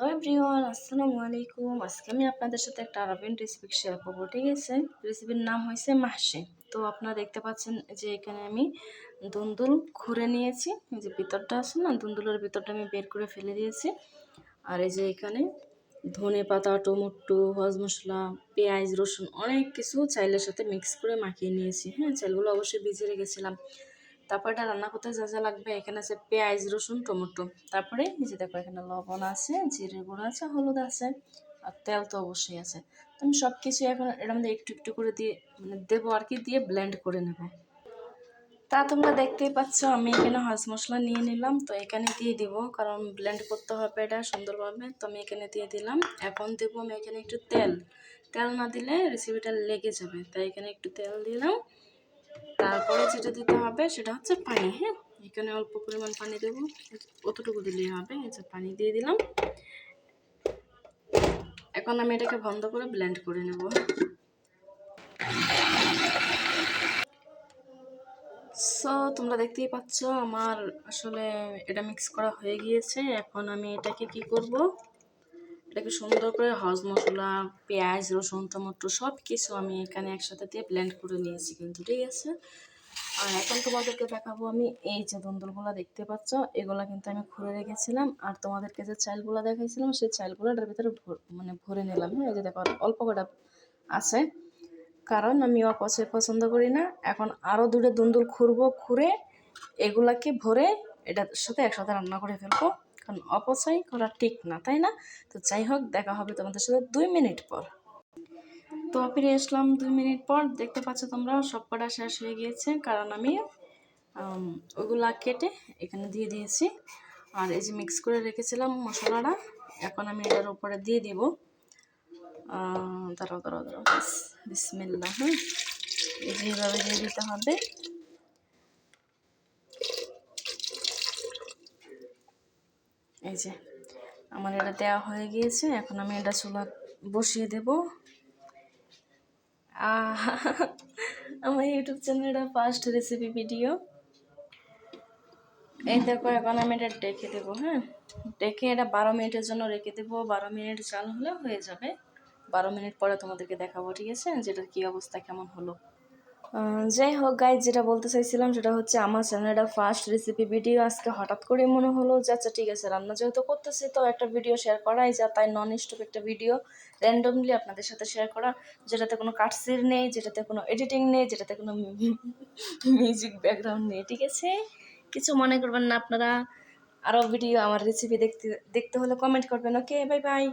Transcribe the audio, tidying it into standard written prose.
Hello everyone, আসসালামু আলাইকুম। আজকে আমি আপনাদের সাথে একটা আরবিয়ান রেসিপি শেয়ার করবো, ঠিক আছে? রেসিপির নাম হয়েছে মাহশি। তো আপনারা দেখতে পাচ্ছেন যে এখানে আমি দুন্দুল খুঁড়ে নিয়েছি। এই যে ভিতরটা আছে না, দুন্দুলের ভিতরটা আমি বের করে ফেলে দিয়েছি। আর এই যে এখানে ধনে পাতা, টমেটো, হজ মশলা, পেঁয়াজ, রসুন অনেক কিছু চাইলের সাথে মিক্স করে মাখিয়ে নিয়েছি। হ্যাঁ, চাইলগুলো অবশ্যই ভিজিয়ে রেখেছিলাম। তারপর এটা রান্না করতে যা যা লাগবে, এখানে আছে পেঁয়াজ, রসুন, টমেটো। তারপরে এই যে দেখো এখানে লবণ আছে, জিরে গুঁড়ো আছে, হলুদ আছে, আর তেল তো অবশ্যই আছে। তো আমি সব কিছু এখন এর মধ্যে একটু একটু করে দিয়ে দেবো আর কি, দিয়ে ব্লেন্ড করে নেব। তা তোমরা দেখতেই পাচ্ছ আমি এখানে হজ মশলা নিয়ে নিলাম, তো এখানে দিয়ে দিব, কারণ ব্লেন্ড করতে হবে এটা সুন্দরভাবে। তো আমি এখানে দিয়ে দিলাম। এখন দেবো আমি এখানে একটু তেল। তেল না দিলে রেসিপিটা লেগে যাবে, তাই এখানে একটু তেল দিলাম। তারপরে যেটা দিতে হবে সেটা হচ্ছে পানি। হ্যাঁ, এখানে অল্প পরিমাণ পানি দেবো, অতটুকু দিলেই হবে। এই যে পানি দিয়ে দিলাম। এখন আমি এটাকে বন্ধ করে ব্লেন্ড করে নেব। সো তোমরা দেখতেই পাচ্ছ আমার আসলে এটা মিক্স করা হয়ে গিয়েছে। এখন আমি এটাকে কি করব, এটাকে সুন্দর করে হজ মশলা, পেঁয়াজ, রসুন, টমেটো সব কিছু আমি এখানে একসাথে দিয়ে ব্লেন্ড করে নিয়েছি কিন্তু, ঠিক আছে? আর এখন তোমাদেরকে দেখাবো আমি এই যে দুন্দুলগুলো দেখতে পাচ্ছ, এগুলা কিন্তু আমি খুঁড়ে রেখেছিলাম। আর তোমাদেরকে যে চালগুলো দেখাইছিলাম সেই চালগুলোটার ভিতরে ভরে নিলাম। হ্যাঁ, এই যে দেখো অল্প কটা আছে, কারণ আমি অপচয় পছন্দ করি না। এখন আরও দুটো দুন্দুল খুঁড়বো, খুঁড়ে এগুলাকে ভরে এটার সাথে একসাথে রান্না করে ফেলবো, কারণ অপচয় করা ঠিক না, তাই না? তো যাই হোক, দেখা হবে তোমাদের সাথে 2 মিনিট পর। তো ফিরে আসলাম 2 মিনিট পর। দেখতে পাচ্ছ তোমরা সব কটা শেষ হয়ে গিয়েছে, কারণ আমি ওগুলা কেটে এখানে দিয়ে দিয়েছি। আর এই যে মিক্স করে রেখেছিলাম মশলাটা, এখন আমি এটার উপরে দিয়ে দিব। দাঁড়াও দাঁড়াও দাঁড়াও, বিসমিল্লাহ। হ্যাঁ, এই যে এইভাবে দিয়ে দিতে হবে। এই যে আমার এটা দেওয়া হয়ে গিয়েছে। এখন আমি এটা চুলা বসিয়ে দেব। আমার ইউটিউব চ্যানেলটা ফার্স্ট রেসিপি ভিডিও। এই দেখো এখন আমি এটা ডেকে দেবো। হ্যাঁ, ডেকে এটা 12 মিনিটের জন্য রেখে দেবো। 12 মিনিট চাল হলে হয়ে যাবে। 12 মিনিট পরে তোমাদেরকে দেখাবো, ঠিক আছে, যেটার কী অবস্থা কেমন হলো। যাই হোক গাইজ, যেটা বলতে চাইছিলাম সেটা হচ্ছে আমার চ্যানেলটা ফার্স্ট রেসিপি ভিডিও। আজকে হঠাৎ করে মনে হলো যে আচ্ছা ঠিক আছে, রান্না যেহেতু করতেছি তো একটা ভিডিও শেয়ার করাই যা, তাই নন স্টপ একটা ভিডিও র্যান্ডমলি আপনাদের সাথে শেয়ার করা, যেটাতে কোনো কাটসির নেই, যেটাতে কোনো এডিটিং নেই, যেটাতে কোনো মিউজিক ব্যাকগ্রাউন্ড নেই, ঠিক আছে? কিছু মনে করবেন না আপনারা। আরও ভিডিও আমার রেসিপি দেখতে হলে কমেন্ট করবেন। ওকে, বাই বাই।